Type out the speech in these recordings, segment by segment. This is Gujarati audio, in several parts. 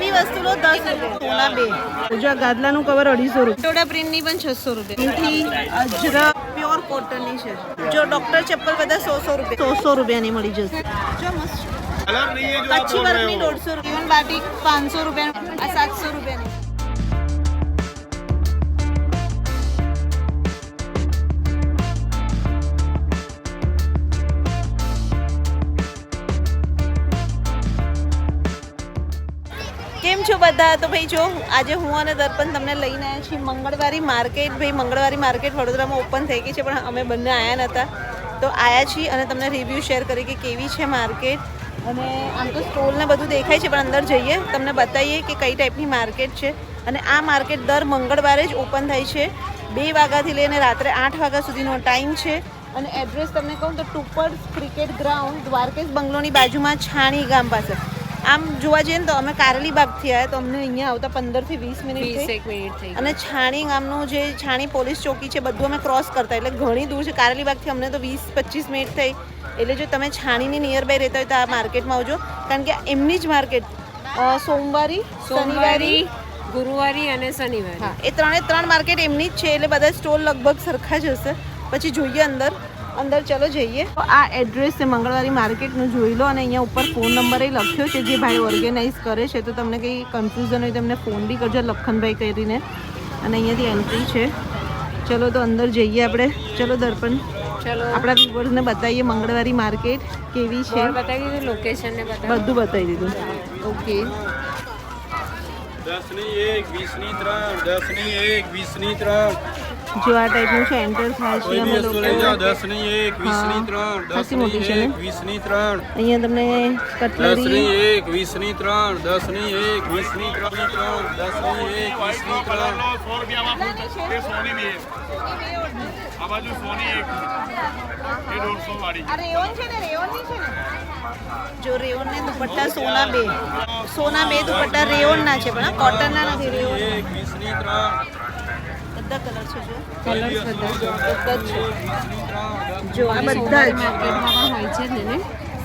બી વસ્તુ લો 10 રૂપિયા. સોના 2. જો આ ગાદલાનું કવર 250 રૂપિયા. ટોડા પ્રિન્ટની પણ 600 રૂપિયા. એથી અજરક પ્યોર કોટનની છે. જો ડોક્ટર ચપ્પલ બધા 100 રૂપિયા 100 રૂપિયાની મળી જશે. જો મસ્ત કચ્છી વર્કની 150 રૂપિયા. ઇવન બાટિક 500 રૂપિયા. આ 700 રૂપિયાની. કેમ છો બધા? તો ભાઈ જો આજે હું અને દર્પણ તમને લઈને આવ્યા છીએ મંગળવારી માર્કેટ. ભાઈ મંગળવારી માર્કેટ વડોદરામાં ઓપન થઈ ગઈ છે, પણ અમે બંને આવ્યા નહોતા, તો આવ્યા છીએ અને તમને રિવ્યૂ શેર કરી કે કેવી છે માર્કેટ. અને આમ તો સ્ટોલ ને બધું દેખાય છે, પણ અંદર જઈએ તમને બતાવીએ કે કઈ ટાઈપની માર્કેટ છે. અને આ માર્કેટ દર મંગળવારે જ ઓપન થાય છે. 2 વાગ્યાથી લઈને રાત્રે 8 વાગ્યા સુધીનો ટાઈમ છે. અને એડ્રેસ તમને કહું તો ટુપર્સ ક્રિકેટ ગ્રાઉન્ડ, દ્વારકેશ બંગલોની બાજુમાં, છાણી ગામ પાસે. આમ જોવા જઈએ ને તો અમે કારેલી બાગથી આવ્યા, તો અમને અહીંયા આવતા 15 થી 20 મિનિટ થઈ. અને છાણી ગામનું જે છાણી પોલીસ ચોકી છે બધું અમે ક્રોસ કરતા, એટલે ઘણી દૂર છે. કારેલી બાગથી અમને તો 20-25 મિનિટ થઈ. એટલે જો તમે છાણીની નિયર બાય રહેતા હોય તો આ માર્કેટમાં આવજો, કારણ કે એમની જ માર્કેટ સોમવારી, શનિવારી, ગુરુવારી અને શનિવારી, હા એ ત્રણ માર્કેટ એમની જ છે. એટલે બધા સ્ટોલ લગભગ સરખા જ હશે. પછી જોઈએ અંદર ચલો જઈએ. તો આ એડ્રેસ છે મંગળવારી માર્કેટનું, જોઈ લો. અને અહીંયા ઉપર ફોન નંબર એ લખ્યો છે જે ભાઈ ઓર્ગેનાઇઝ કરે છે. તો તમને કંઈ કન્ફ્યુઝન હોય તો તમને ફોન બી કરજો, લખનભાઈ કરીને. અને અહીંયાથી એન્ટ્રી છે. ચલો તો અંદર જઈએ આપણે. ચલો દર્પણ, ચલો આપણા વ્યુઅર્સને બતાવીએ મંગળવારી માર્કેટ કેવી છે. બતાવી દીધું, લોકેશન ને બધું બતાવી દીધું. ઓકે. 10 ની 1, 20 ની 3, 10 ની 1, 20 ની 3. જો આ ટાઈપનું છે, એન્ટર થાય છે. અમે લોકો 10 ની 1, 20 ની 3, 10 ની 1, 20 ની 3. અહીંયા તમને 10 ની કટલરી 1, 20 ની 3, 10 ની 1, 20 ની 3, 10 ની 1, 20 ની 3. 100 રૂપિયામાં ફૂલ એ સોની ની આ બાજુ સોની એક એ 150 વાળી. આ રેયોન છે ને, રેયોનની છે ને. જો રેયોન ને દુપટ્ટા સોના 2 દુપટ્ટા રેયોન ના છે, પણ કોટન ના નથી. રેયોન 20 ની 3. બધા કલર છે. જો કલર્સ બધા બધા જ છે. જો આ બધા જ માર્કેટમાં હોય છે ને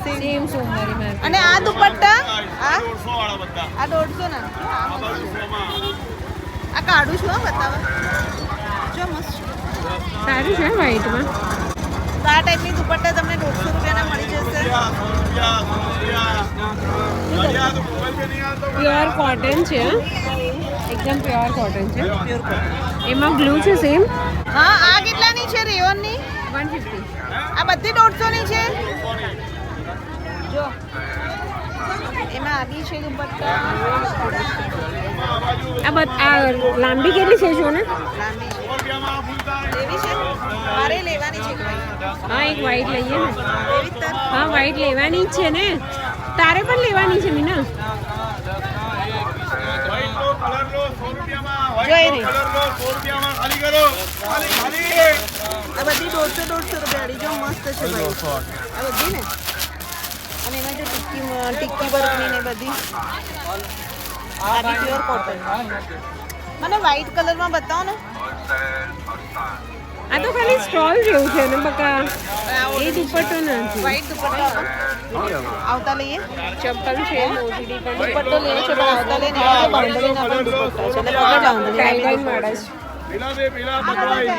સેમ સોમવારી માર્કેટ. અને આ દુપટ્ટા આ 150 વાળા બધા. આ 150 ના. આ બાજુ 100 માં. આ કાઢું છું, હા બતાવો. જો મસ્ત સારું છે વ્હાઈટમાં. તો આ ટાઈપની દુપટ્ટા તમને 150 રૂપિયાના મળી જશે. પ્યોર કોટન છે, એકદમ પ્યોર કોટન છે. Pure cotton. એમાં બ્લુ છે સેમ હા, આ કેટલાની છે રેયોનની? 150. આ બધી 150 ની છે. જો એમાં આવી છે દુપટ્ટા. આ લાંબી કેટલી છે જો ને? લાંબી છે. લેવી છે? મારે લેવાની છે ભાઈ. હા, એક વ્હાઈટ લઈએ ને. લેવી જ તાર? હા, વ્હાઈટ લેવાની જ છે ને. તારે પણ લેવાની છે મીના. જોઈ રહી. ખાલી કરો ખાલી. આ બધી 150 રૂપિયાની. જો મસ્ત છે ભાઈ આ બધી ને. અને એમાં જો ટિક્કી વર્કની ને બધી. આ બી પ્યોર કોટન. મને વ્હાઈટ કલરમાં બતાવો ને. આ તો ખાલી સ્ટોલ જેવું છે ને બકા. એ દુપટ્ટો નથી. વ્હાઈટ દુપટ્ટા આવતા લઈએ. ચપ્પલ છે, મોજડી પણ છે. દુપટ્ટો લઈએ છે, પણ આવતા લઈને બાંધણીના પણ દુપટ્ટા છે. એટલે બધા બાંધણી ટાઈ વાળા છે. પેલા બે પેલા બદલાઈ.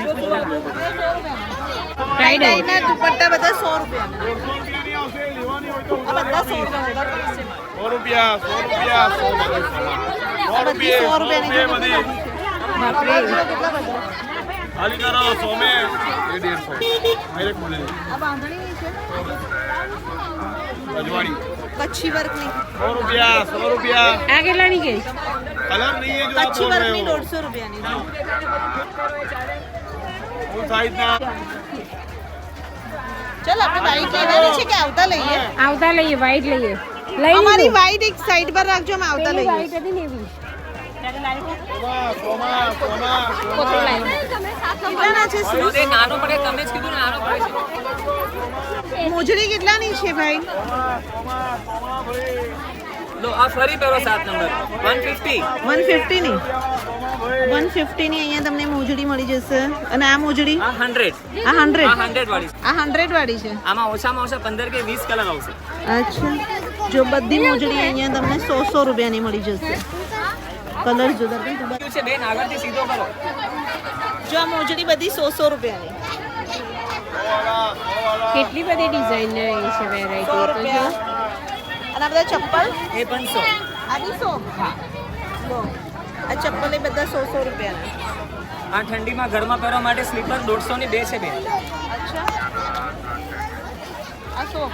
ટાઈના દુપટ્ટા બધા 100 રૂપિયાના. 100 રૂપિયાની આવશે લેવાની હોય તો આ બધા 100 રૂપિયાના. 100 રૂપિયા 100 રૂપિયા 100 આ બધી 100 રૂપિયાની છે. બાપરે. કેટલા બધા? ખાલી કરો 100 મે એ 150 મેરે કોલે આ બાંધણી છે રજવાડી કચ્છી વર્કની. 100 રૂપિયા 100 રૂપિયા. આ કેટલાની કે? કલર નહીં है जो કચ્છી વર્કની 150 રૂપિયાની. फुल साइज ना ચાલ આપણે વ્હાઈટ લેવાની છે કે આવતા લઈએ? આવતા લઈએ, વ્હાઈટ લઈએ. લઈ અમારી વ્હાઈટ એક સાઈડ પર રાખજો, અમે આવતા લઈએ. વ્હાઈટ હતી ને એવી. કોથળો લાવી. કેટલાના છે શૂઝ? નાનો પડે, તમે જ કીધું ને નાનો પડે છે. મોજડી કેટલાની છે ભાઈ? લો આ ફરી પહેરો 7 નંબર 150. 150 ની. 150 ની અહીંયા તમને મોજડી મળી જશે. અને આ મોજડી આ 100. આ 100 આ 100 વાળી છે. આ 100 વાળી છે. આમાં ઓછામાં ઓછા 15 કે 20 કલર આવશે. અચ્છા, જો બધી મોજડી અહીંયા તમને 100 રૂપિયાની મળી જશે. કલર જો દર્પણ શું છે બેન આગળથી સીધો કરો. જો આ મોજડી બધી 100 રૂપિયાની. કેટલી બધી ડિઝાઇન છે સો વેરાયટી તો જો રૂપિયા. અને આ બધા ચપ્પલ એ 500. આ બી 100. હા. લો આ ચપ્પલ એ બધા 100 રૂપિયાના. આ ઠંડીમાં ઘરમાં પહેરવા માટે સ્લીપર 150 ની 2 છે બેન. અચ્છા આ 100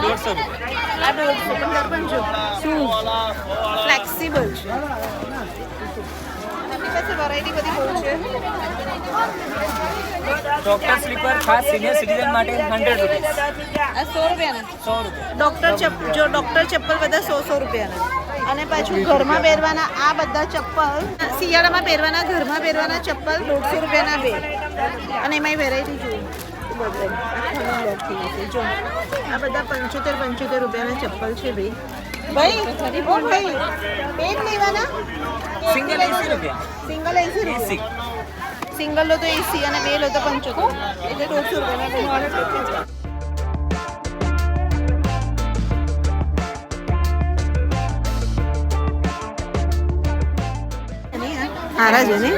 150 આ 150 પણ દર્પણ જો શું ફ્લેક્સિબલ છે. આપણી પાસે વેરાયટી બધી બહુ છે. ડોક્ટર સ્લીપર ખાસ સિનિયર સિટીઝન માટે 100 રૂપિયા. આ 100 રૂપિયાના. 100 રૂપિયા. ડોક્ટર ચપ્પલ બધા 100 રૂપિયાના. અને પાછું ઘરમાં પહેરવાના આ બધા ચપ્પલ શિયાળામાં પહેરવાના ઘરમાં પહેરવાના ચપ્પલ 150 રૂપિયાના બે. અને એમાંય વેરાયટી જોઈએ જો આ બધા 75 રૂપિયાના ચપ્પલ છે ભાઈ. ઓ ભાઈ એક લેવાના સિંગલ 80 રૂપિયા. સિંગલ 80 રૂપિયા. સિંગલ લો તો 80 અને બે લો તો 75 એટલે 150 રૂપિયા. હારા છે ને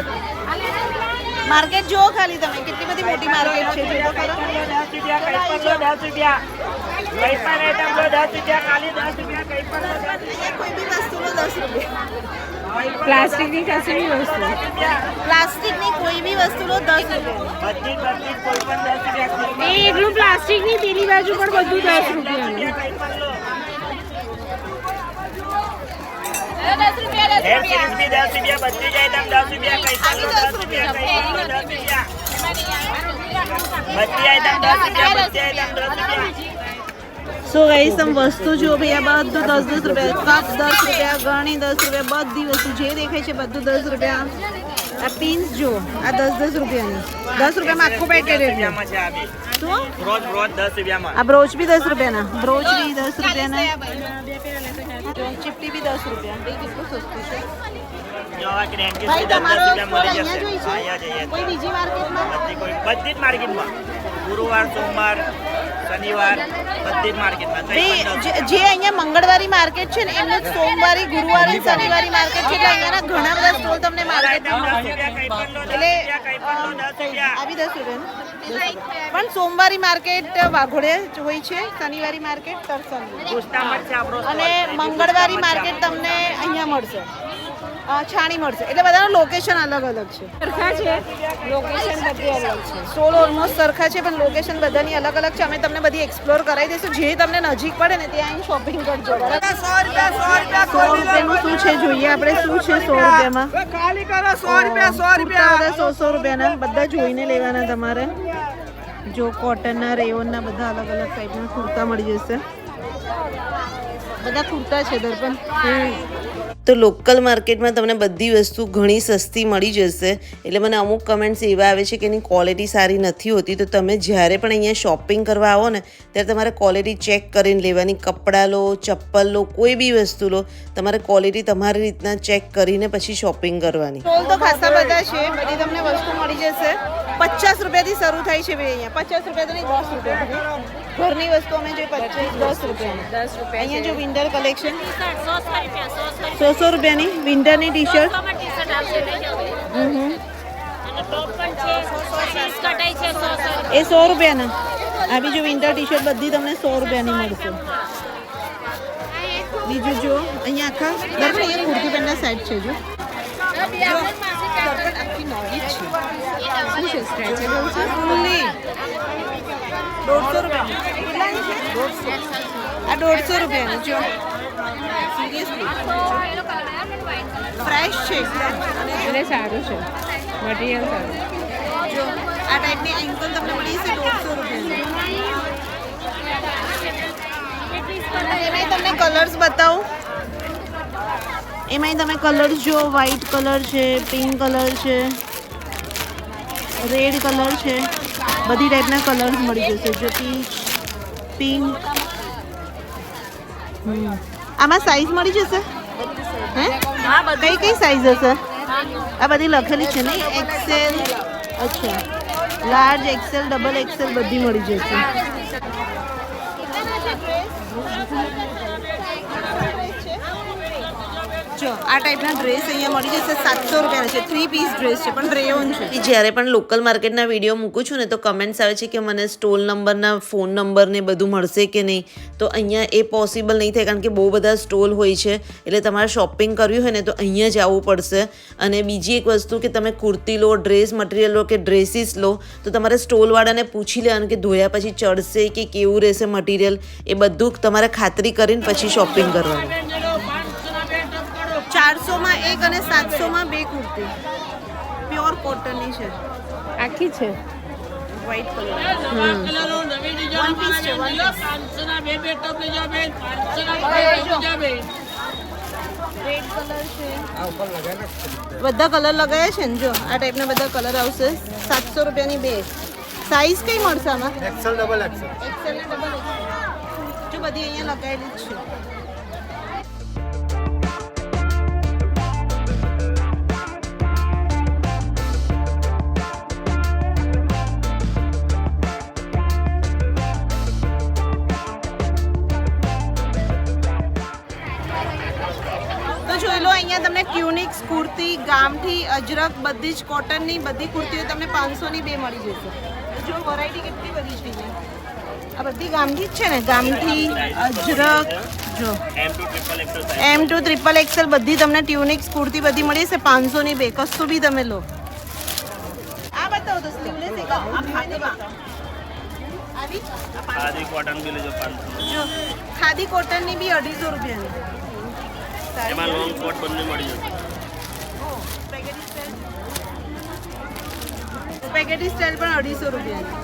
માર્કેટ જુઓ ખાલી તમે કેટલી બધી મોટી માર્કેટ છે. જો તો ખરો કોઈ બી વસ્તુનો 10 રૂપિયા. પ્લાસ્ટિકની કશી બી વસ્તુ પ્લાસ્ટિકની કોઈ બી વસ્તુનો 10 રૂપિયા. એ એકલું પ્લાસ્ટિકની પેલી બાજુ પણ બધું 10 રૂપિયાનું. સો ગાઈસ તમે વસ્તુ જુઓ ભાઈ આ બધું 10 રૂપિયા. કપ 10 રૂપિયા, ગણી 10 રૂપિયા, બધી વસ્તુ જે દેખાય છે બધું 10 રૂપિયા. આ પિન્સ જુઓ આ 10 રૂપિયાની. 10 રૂપિયામાં આખું પેકેટ એટલું. શું આ બ્રોચ બી 10 રૂપિયાના. બ્રોચ બી 10 રૂપિયાના. ચીપટી બી 10 રૂપિયા. એ કેટલું સસ્તું છે ભાઈ. તમારો સ્ટોલ અહીંયા જોઈ છે કોઈ બીજી માર્કેટમાં? બધી જ માર્કેટમાં ગુરુવાર સોમવાર શનિવાર બધી જ માર્કેટમાં જે અહીંયા મંગળવારી માર્કેટ છે ને એમને સોમવારી ગુરુવારી શનિવારી માર્કેટ છે એટલે અહીંયાના ઘણા બધા સ્ટોલ તમને માર્કેટમાં મળશે. એટલે આ બી 10 રૂપિયા. પણ સોમવારી માર્કેટ વાઘોડે હોય છે, શનિવારી માર્કેટ તરસંગી અને મંગળવારી માર્કેટ તમને અહીંયા મળશે છાણી મળશે. એટલે બધાનું લોકેશન અલગ અલગ છે. સરખા છે લોકેશન બધી અલગ છે. સ્ટોલ ઓલમોસ્ટ સરખા છે પણ લોકેશન બધાની અલગ અલગ છે. અમે તમને બધી એક્સપ્લોર કરાવી દઈશું. જે તમને નજીક પડે ને ત્યાં અહીં શોપિંગ કરજો. 100 રૂપિયાનું શું છે જોઈએ આપણે. શું છે 100 રૂપિયામાં? ખાલી કરો 100 રૂપિયા બધા 100 રૂપિયાના બધા જોઈને લેવાના તમારે. જો કોટનના રેયોનના બધા અલગ અલગ ટાઈપના કુર્તા મળી જશે. બધા કુર્તા છે દર્પણ. તો લોકલ માર્કેટમાં તમને બધી વસ્તુ ઘણી સસ્તી મળી જશે. એટલે મને અમુક કમેન્ટ્સ એવા આવે છે કે એની ક્વોલિટી સારી નથી હોતી. તો તમે જ્યારે પણ અહીંયા શોપિંગ કરવા આવો ને ત્યારે તમારે ક્વોલિટી ચેક કરીને લેવાની. કપડાં લો, ચપ્પલ લો, કોઈ બી વસ્તુ લો, તમારે ક્વોલિટી તમારી રીતના ચેક કરીને પછી શોપિંગ કરવાની. સ્ટોલ તો ખાસા બધા છે. બધી તમને વસ્તુ મળી જશે. 50 રૂપિયાથી શરૂ થાય છે ભાઈ અહીંયા. 50 રૂપિયા તો નહીં 10 રૂપિયા. ઘરની વસ્તુ અમે જે 10 રૂપિયા. અહીંયા જો વિન્ટર કલેક્શન 100 રૂપિયાની વિન્ટરની ટી શર્ટ. એ 100 રૂપિયાના. આ બીજું વિન્ટર ટી શર્ટ બધી તમને 100 રૂપિયાની મળશે. બીજું જો અહીંયા આખા દર્પણ અહીંયા કુર્તી પેન્ટના સેટ છે. જો દર્પણ આખી નવી જ છે. શું છે? સ્ટ્રેચેબલ છે ફૂલ્લી. 150 રૂપિયાની. આ 150 રૂપિયાની. જો સિરિયસલી ફ્રેશ છે એટલે સારું છે મટીરિયલ સારું. જો આ ટાઈપની એન્કલ તમને મળી છે 150 રૂપિયાની. એમાંય તમને કલર્સ બતાવું. એમાંય તમે કલર્સ જો વ્હાઈટ કલર છે, પિંક કલર છે, રેડ કલર છે, બધી ટાઈપના કલર્સ મળી જશે. જો પીચ, પિંક. આમાં સાઈઝ મળી જશે હે? કઈ કઈ સાઈઝ હશે? આ બધી લખેલી છે ને એક્સેલ. અચ્છા લાર્જ, એક્સેલ, ડબલ એક્સેલ બધી મળી જશે. જો આ ટાઈપના ડ્રેસ અહીંયા મળી જશે 700 રૂપિયાના છે. 3 પીસ ડ્રેસ છે પણ રેયોન છે. જ્યારે પણ લોકલ માર્કેટના વિડીયો મૂકું છું ને તો કમેન્ટ્સ આવે છે કે મને સ્ટોલ નંબરના ફોન નંબર ને બધું મળશે કે નહીં. તો અહીંયા એ પોસિબલ નહીં થાય કારણ કે બહુ બધા સ્ટોલ હોય છે એટલે તમારે શોપિંગ કરવી હોય ને તો અહીંયા જ આવવું પડશે. અને બીજી એક વસ્તુ કે તમે કુર્તી લો, ડ્રેસ મટીરિયલ લો કે ડ્રેસીસ લો તો તમારે સ્ટોલવાળાને પૂછી લેવાનું કે ધોયા પછી ચડશે કે કેવું રહેશે મટીરિયલ. એ બધું તમારે ખાતરી કરીને પછી શોપિંગ કરવાનું. 400માં એક અને 700માં બે કુર્તી પ્યોર કોટનની છે. આખી છે વ્હાઈટ કલર વન પીસ છે. 500 બે બે ટોપ લઈ જાવ બેન. 500 બે રેડ કલર છે. બધા કલર લગાવ્યા છે ને જો આ ટાઈપના બધા કલર આવશે. 700 રૂપિયાની બે. સાઈઝ કઈ મળશે આમાં? XL double XL. એક્સેલ ને ડબલ એક્સેલ જો બધી અહીંયા લગાવેલી જ છે. જોઈ લો અહીંયા તમને ટ્યુનિક્સ કુર્તી, ગામઠી, અજરક બધી જ કોટનની બધી કુર્તીઓ તમને 500ની બે મળી જશે. જો વેરાયટી કેટલી બધી છે અહીંયા. આ બધી ગામઠી જ છે ને, ગામઠી, અજરક, જો M2 ટ્રિપલ એક્સેલ બધી તમને ટ્યુનિક્સ કુર્તી બધી મળી જશે 500ની બે. કશું બી તમે લો. આ બતાવો તો સ્લીવલેસ એક આવી ખાદી કોટન બી લેજો 500. જો ખાદી કોટનની બી 250 રૂપિયાની. એમાં લોંગ કોટ બંને મળી જશે. પેકેટી સ્ટાઇલ પણ 250 રૂપિયાની.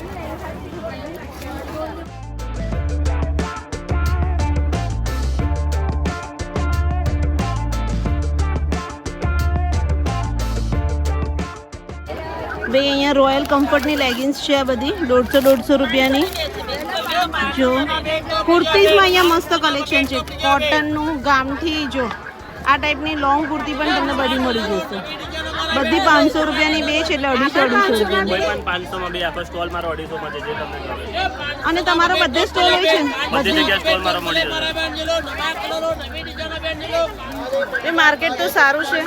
ભાઈ અહીંયા રોયલ કમ્ફર્ટની લેગિન્સ છે આ બધી 150 રૂપિયાની. જો કુર્તીઝમાં અહીંયા મસ્ત કલેક્શન છે કોટનનું, ગામઠી. જો આ ટાઈપની લોંગ કુર્તી પણ તમને બધી મળી જશે. બધી 500 રૂપિયાની બે છે એટલે 250 રૂપિયાની. કોઈ પણ 500માં બે આખો સ્ટોલ મારો 250માં છે જે તમને ગમે. અને તમારો બધે સ્ટોલ હોય છે ને? બધી જગ્યાએ સ્ટોલ મારો મળી જશે. એ માર્કેટ તો સારું છે.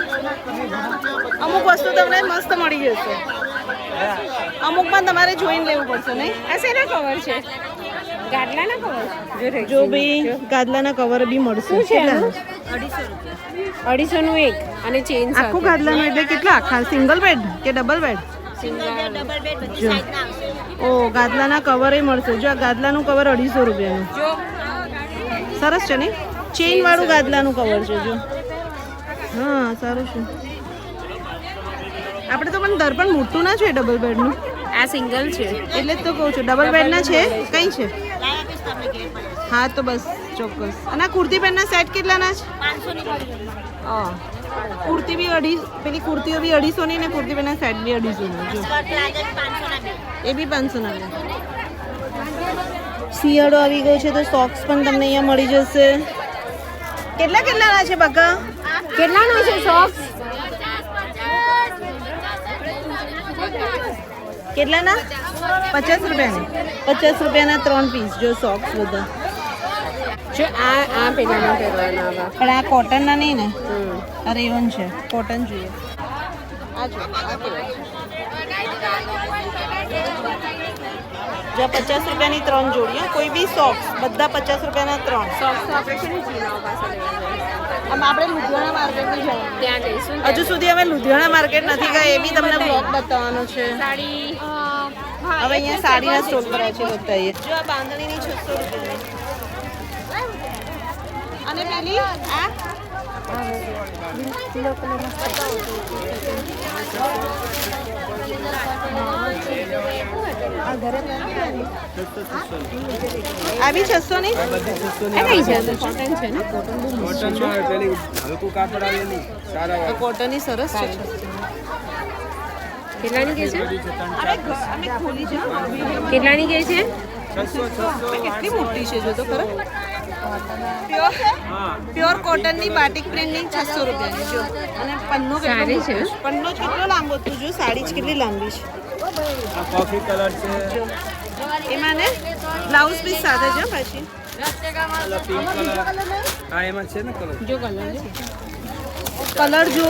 અમુક વસ્તુ તમને મસ્ત મળી જશે. અમુકમાં તમારે જોઈને લેવું પડશે નહીં? આ શેના કવર છે? ગાડલાના કવર જો ભાઈ ગાદલાના કવર બી મળશે. શું છે આનું? 250 નું એક અને ચેન આખું ગાદલાનું એટલે કેટલા આખા? સિંગલ બેડ કે ડબલ બેડ? જો ઓ ગાદલાના કવર મળશે. જો આ ગાદલાનું કવર 250 રૂપિયાનું સરસ છે ને? ચેઇન વાળું ગાદલાનું કવર છે. જો હા સારું છે. આપણે તો પણ દર્પણ મોટું ના છે ડબલ બેડનું. આ સિંગલ છે એટલે જ તો કહું છું ડબલ બેડના છે. કઈ છે? હા તો બસ ચોક્કસ. અને આ કુર્તી પેનના સેટ કેટલાના છે? 500 હા કુર્તી બી પેલી કુર્તીઓ બી 250ની ને કુર્તી પેનના સેટ બી 250ની. જો એ બી 500ના. શિયાળો આવી ગયો છે તો સોક્સ પણ તમને અહીંયા મળી જશે. કેટલાના છે બકા? કેટલાનો છે સોક્સ? કેટલાના? 50 રૂપિયાની. 50 રૂપિયાના 3 પીસ. જો સોક્સ બધા જો આ પેલાના પહેરવાના આવા. પણ આ કોટનના નહીં ને? આ રેયોન છે. કોટન જોઈએ. આ જો આ કેવા છે? જો 50 રૂપિયાની 3 જોડી. કોઈ બી સોક્સ બધા 50 રૂપિયાના 3 સોક્સ તો આપણે છે ને ચીનાઓ પાસે લેવા જઈશું. આમ આપણે લુધિયાણા માર્કેટની જવાનું. ત્યાં જઈશું. હજુ સુધી અમે લુધિયાણા માર્કેટ નથી ગયા. એ બી તમને બ્લોગ બતાવવાનો છે. સાડી હવે અહીંયા સાડીના સ્ટોલ પર છે બતાવીએ. જો આ બાંધણીની 600 રૂપિયાની. અને પેલી આ આ બી 600 ની. કોટન છે ને? કોટનમાં પેલી હલકું કાપડ આવેલી સારા કોટનની સરસ છે. કેટલાની કે છે? અમે ખોલી છે. કેટલાની કે છે? 600 કેટલી મોટી છે જો તો ખરો. પ્યોર કોટનની બાટિક પ્રિન્ટની 600 રૂપિયાની. જો અને પન્નો સારી છે. પન્નો કેટલો લાંબો તું જો. સાડી જ કેટલી લાંબી છે. આ કોફી કલર છે. એમાં ને બ્લાઉઝ પીસ સાથે છે પાછી. Pink colour. હા એમાં છે ને કલર. જો કલર છે. કલર જો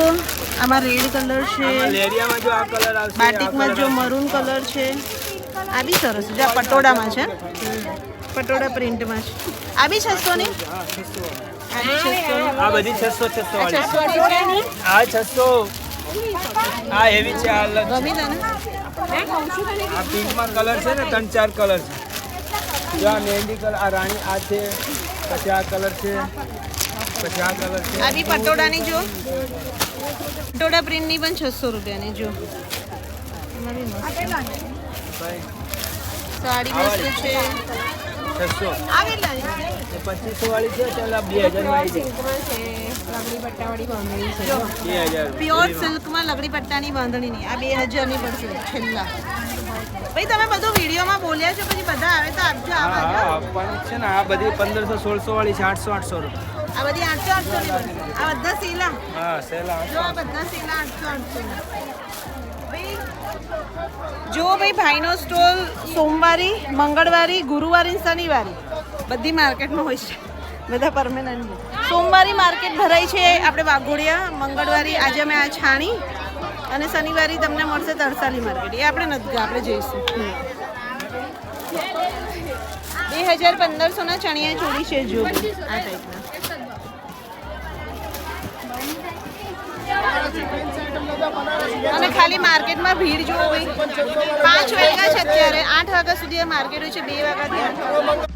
આમાં રેડ કલર છે, લેરિયામાં જો આ કલર આવશે, બાટિકમાં જો મરૂન કલર છે, આ બી સરસ છે, આ પટોળામાં છે, પટોળા પ્રિન્ટમાં છે, આ બી 600 ની, આ બી 600 આ બધી 600 વાળી. 600 વાળી છે. આ 600. આ હેવી છે, આ અલગ. ગમી તને? આ પિંકમાં કલર છે ને 3-4 કલર છે. જો આ મહેંદી કલર, આ રાણી આ છે, પછી આ કલર છે, પછી આ કલર છે. આ બી પટોળાની જો, પટોળા પ્રિન્ટની પણ 600 રૂપિયાની જો. એમાં બી મસ્ત. સાડી મસ્ત છે. 600. આ કેટલાની? એ 2500 વાળી છે, ચાલ આ 2000 માં આવી જાય. 2000. પ્યોર સિલ્કમાં લગડી પટ્ટાની બાંધણીની આ 2000 ની પડશે છેલ્લા. ભાઈ તમે બધું વિડીયોમાં બોલ્યા છો, પછી બધા આવે તો આપજો. આ હા બાજુ. આપવાનું જ છે ને. આ બધી 1500-1600 વાળી છે, 800-800 રૂપિયા. આ બધી 800 ની બનશે. આ બધા સીલા હા સેલા. જો, આ બધા સીલા 800 ભાઈ જો ભાઈ, ભાઈનો સ્ટોલ સોમવારી, મંગળવારી, ગુરુવારી, શનિવારી બધી માર્કેટમાં હોય છે, બધા પરમેનન્ટ. સોમવારી માર્કેટ ભરાય છે આપણે વાઘોડિયા, મંગળવારી આજે અમે આ છાણી, અને શનિવારી તમને મળશે તરસાલી માર્કેટ. એ આપણે નથી ગયા, આપણે જઈશું. 2500 ના ચણિયા ચોળી છે જો, આ ટાઈપના. અને ખાલી માર્કેટમાં ભીડ જુઓ ભાઈ. 5 વાગ્યા છે અત્યારે, 8 વાગ્યા સુધી આ માર્કેટ હોય છે, 2 વાગ્યાથી 8 વાગ્યા.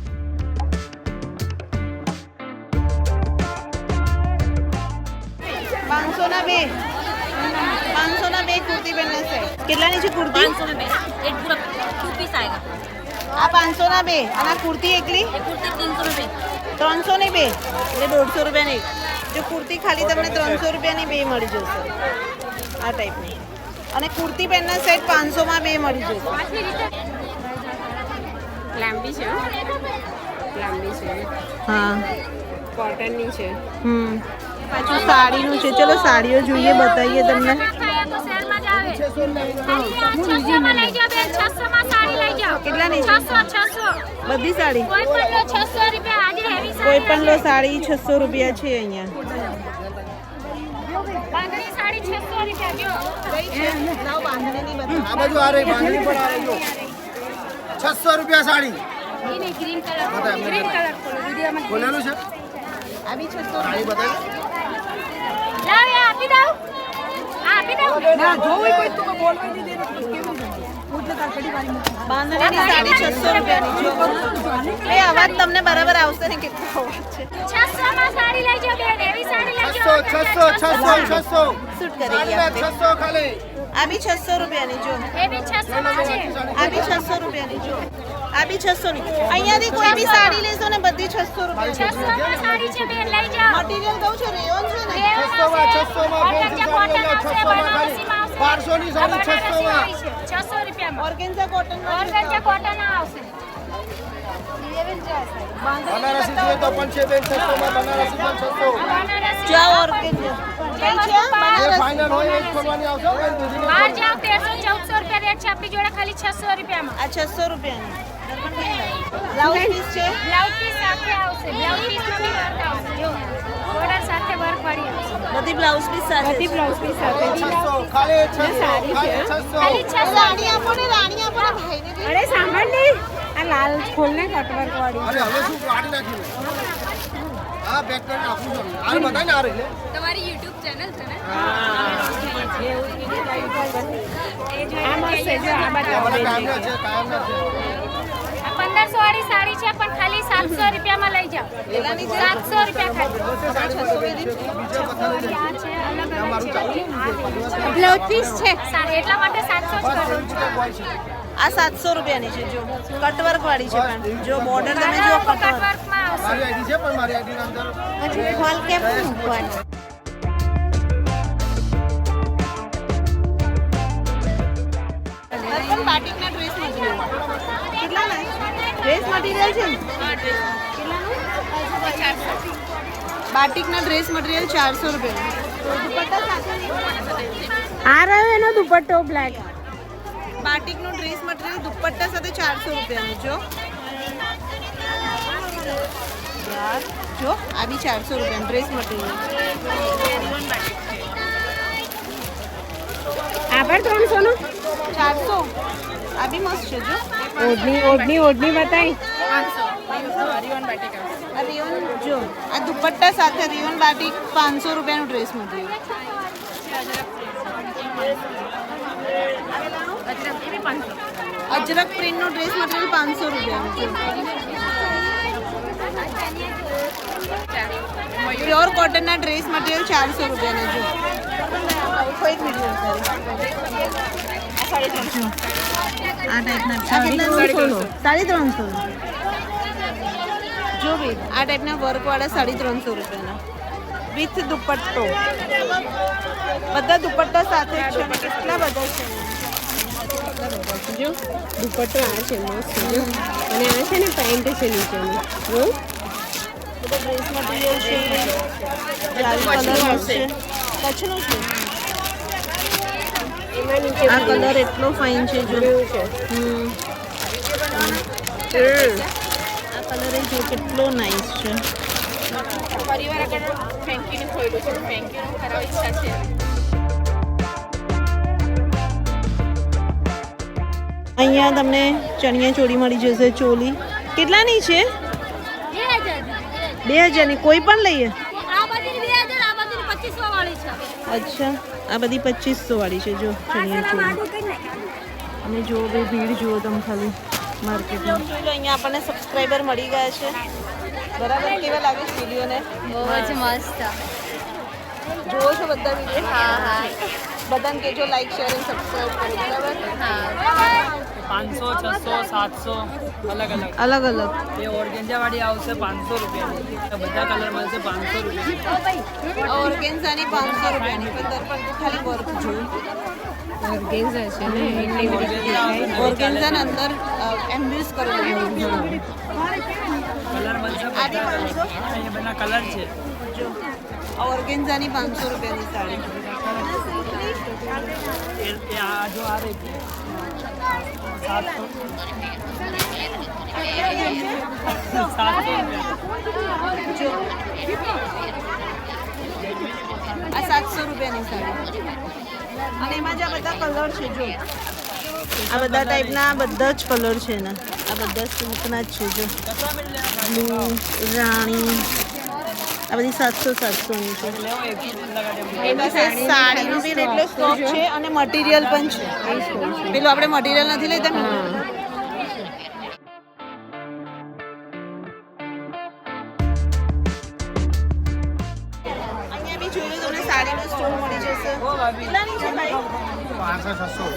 500 ના બે, 500 ના બે કુર્તી પહેરને સેટ. કેટલાની છે કુર્તી? 500 में एक पूरा 2 पीस आएगा। આ 500 ના બે, અને આ કુર્તી એકલી ये कुर्ती 300 रुपये। 300 ની બે, એટલે 150 રૂપિયાની એક. જો કુર્તી ખાલી તમને 300 રૂપિયાની બે મળી જશે, આ ટાઈપની. અને કુર્તી પેનના સેટ 500 માં બે મળી જશે. લાંબી છે, લાંબી છે, હા, કોટનની છે. પાછું સાડીનું છે. ચલો સાડીઓ જોઈએ, બતાવીએ તમને. કેટલાની છે બધી સાડી? કોઈ પણ લો સાડી 600 રૂપિયા છે અહીંયા. લાવ બાંધણીની બતાવો. આ બાજુ આ રહી બાંધણી પણ આ રહી જો 600 રૂપિયા સાડી બોલેલું છે. આ બી 600 સાડી બતાવી બાંધણીની સાડી 600 રૂપિયાની જો. એ અવાજ તમને બરાબર આવશે ને? કેટલો અવાજ છે? 600 શૂટ કરી ગયા આપણે. 600 ખાલી. આ બી 600 રૂપિયાની જો. આ બી 600 રૂપિયાની જો. આ બી 600 ની. અહીંયાથી કોઈ બી સાડી લેશો ને બધી 600 રૂપિયા. મટીરિયલ કહું છું, રેયોન છે ને. 600 માં ફેન્સી સાડી લો 600 માં ખાલી 1200 ની સાડી 600 માં. ઓર્ગેન્ઝા કોટન બનારસી જોઈએ તો પણ છે બેન 600 માં. બનારસી પણ 600. જો ઓર્ગેન્ઝા કઈ છે? જે બનારસ. ફાઇનલ હોય એ જ ખોલવાની આવશે બેન. દૂધીને बाहर जाओ 1300-1400 रुपया रेट છે આપણી જોડે ખાલી 600 રૂપિયામાં. આ 600 રૂપિયાની. બ્લાઉઝ પીસ છે. બ્લાઉઝ પીસ સાથે આવશે. બ્લાઉઝ પીસ બી વર્ક આવશે. જો બોર્ડર સાથે વર્ક વાળી આવશે. બધી બ્લાઉઝ પીસ સાથે. બધી બ્લાઉઝ પીસ સાથે. 600 ખાલી 600 સાડી છે. ખાલી 600. રાણી આપો ને, રાણી આપો ને ભાઈને બી. અરે સાંભળ ને, આ લાલ ખોલને કટવર્ક વાળી. અરે હવે શું કાઢી નાખ્યું આ બેક કરી નાખું છું આ બતાય ને આ રહી લે તમારી YouTube ચેનલ છે ને? આ મસ્ત છે જો, આ બાજુ આ બધા આવે કાયમના છે કાયમના છે. આ 1500 વાળી સાડી છે પણ ખાલી 700 રૂપિયામાં લઈ જાઓ. 700 રૂપિયા ખાલી. બીજા બધા લઈ લે. આ છે અલગ અલગ મારું ચાલુ છે. બ્લાઉઝ પીસ છે. એટલા માટે 700 જ કરું છું. આ 700 રૂપિયાની છે જો. કટવર્ક વાળી છે પણ જો બોર્ડર તમે જો કટવર્ક. કટવર્કમાં આવશે. મારી આઈડી છે પણ મારી આઈડી અંદર પછી ફોલ કેમ મૂકવાનું? પણ બાટિકના ડ્રેસ મટીરિયલ કેટલાના? ડ્રેસ મટીરિયલ છે ને? કેટલાનું? બાટિકના ડ્રેસ મટીરિયલ 400 રૂપિયા. દુપટ્ટા સાથે આ રહ્યો એનો દુપટ્ટો બ્લેક. બાટિકનું ડ્રેસ મટીરિયલ દુપટ્ટા સાથે 400 રૂપિયાનું જો. યાર જો, આ બી 400 રૂપિયાનું ડ્રેસ મટીરિયલ. ખબર 300 નો 400 આ બી મસ્ત છે જો ઓઢણી બતાવી આ રિયોન જો આ દુપટ્ટા સાથે રિયોન બાટિક 500 રૂપિયાનું ડ્રેસ મટીરિયલ અજરક પ્રિન્ટનું ડ્રેસ મટીરિયલ 500 રૂપિયાનું છે પ્યોર કોટનના ડ્રેસ મટીરિયલ 400 રૂપિયાના જો એક વિડીયો આ ટાઈપના આ કેટલા 350 જો ભાઈ આ ટાઈપના વર્કવાળા 350 રૂપિયાના વિથ દુપટ્ટો બધા દુપટ્ટા સાથે જ છે કેટલા બધા છે જો દુપટ્ટો આ છે મસ્ત જો અને આ છે ને પેન્ટ છે નીચેનું જો બધા ડ્રેસ મટીરિયલ છે જારી કલર છે કચ્છનો છે એમાં નીચે આ કલર એટલો ફાઇન છે જો આ કલર એ જો કેટલો નાઇસ છે અહીંયા તમને ચણિયા ચોળી મળી જશે ચોલી કેટલાની છે 2000ની કોઈ પણ લઈએ અચ્છા આ બધી 2500 વાળી છે જો ચણિયા ચોળી અને જો ભાઈ ભીડ જુઓ તમે ખાલી માર્કેટમાં જોઈ લો અહીંયા આપણને સબસ્ક્રાઈબર મળી ગયા છે બરાબર કેવા લાગે છે વિડીયોને બહુ જ મસ્ત જુઓ છો બધા વિડીયો બધાને કહેજો લાઈક શેર અને સબસ્ક્રાઈબ કરો બરાબર 500, 600, 700 અલગ અલગ એ ઓર્ગેન્જા વાળી આવશે 500 રૂપિયાની બધા કલર મળશે 500 રૂપિયાની ઓર્ગેન્ઝાની 500 રૂપિયાની પણ દર પર ખાલી વર્ક જોયું ઓર્ગેન્ઝા છે ને એટલી બધી ઓર્ગેન્ઝાના અંદર એમ્બ્યુઝ કરેલું કલર મળશે અહીંયા બધા કલર છે જો ઓર્ગેન્ઝાની 500 રૂપિયાની સાડી એ આ જો આ રહી છે 700 જો આ 700 રૂપિયાની સાડી અને એમાં જે આ બધા કલર છે જો આ બધા ટાઈપના બધા જ કલર છે ને આ બધા સિલ્કના જ છે જો બ્લુ રાણી આ બધી 700 ની છે એમાં સાડીનું બી એટલો સ્ટોક છે અને મટીરિયલ પણ છે પેલું આપણે મટીરિયલ નથી લેતા ને અહીંયા બી જોઈ લો તમને સાડીનો સ્ટોક મળી જશે કેટલાની છે ભાઈ 500 600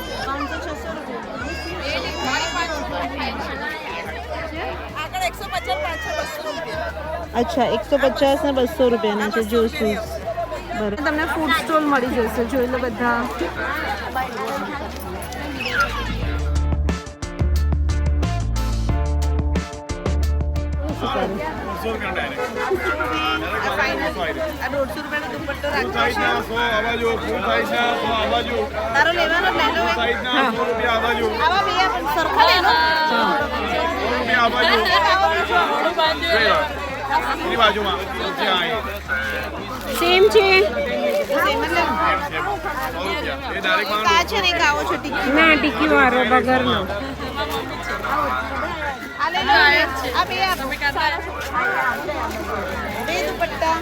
આગળ 150 500 200 રૂપિયા અચ્છા 150 ને 200 રૂપિયાના છે જો શૂઝ બરાબર તમને ફૂડ સ્ટોલ મળી જશે જોઈ લો બધા આ 150 રૂપિયાનો દુપટ્ટો રાખજો તારો લેવાનો લઈ લો આવા બે સરખા લેનો સેમ છે કા છે ને કાવો છો ટીકી ના ટીકી વાળો વગરનો આ લે લો આ બે બે દુપટ્ટા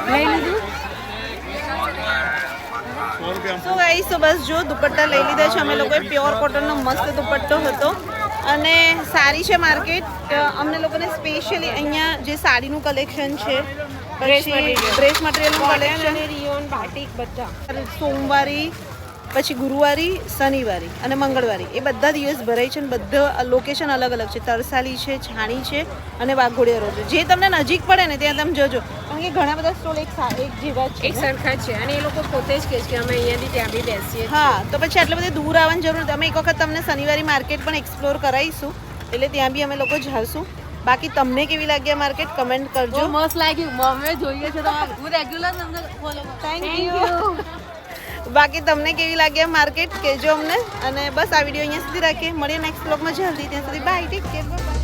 લઈ લીધું સો ગાઈસ તો બસ જો દુપટ્ટા લઈ લીધા છે અમે લોકોએ પ્યોર કોટનનો મસ્ત દુપટ્ટો હતો અને સારી છે માર્કેટ અમને લોકોને સ્પેશિયલી અહીંયા જે સાડીનું કલેક્શન છે પછી ડ્રેસ મટીરિયલનું કલેક્શન રિયોન બાટિક બધા સોમવારી પછી ગુરુવારી શનિવારી અને મંગળવારી એ બધા દિવસ ભરાય છે અને બધા લોકેશન અલગ અલગ છે તરસાલી છે છાણી છે અને વાઘોડિયા રોડ છે જે તમને નજીક પડે ને ત્યાં તમે જજો કારણ કે ઘણા બધા સ્ટોલ એક જેવા છે એક સરખા છે અને એ લોકો પોતે જ કહે છે કે અમે અહીંયાથી ત્યાં બી બેસીએ હા તો પછી આટલે બધે દૂર આવવાની જરૂર નથી અમે એક વખત તમને શનિવારી માર્કેટ પણ એક્સપ્લોર કરાવીશું એટલે ત્યાં બી અમે લોકો જાશું બાકી તમને કેવી લાગી આ માર્કેટ કમેન્ટ કરજો મસ્ત લાગ્યું અમે જોઈએ છે તો હું રેગ્યુલર તમને ફોલો થેન્ક યુ બાકી તમને કેવી લાગી આ માર્કેટ કહેજો અમને અને બસ આ વિડીયો અહીંયા સુધી રાખીએ મળીએ નેક્સ્ટ બ્લોગમાં જલ્દી ત્યાં સુધી બાય ટેક કેર બાય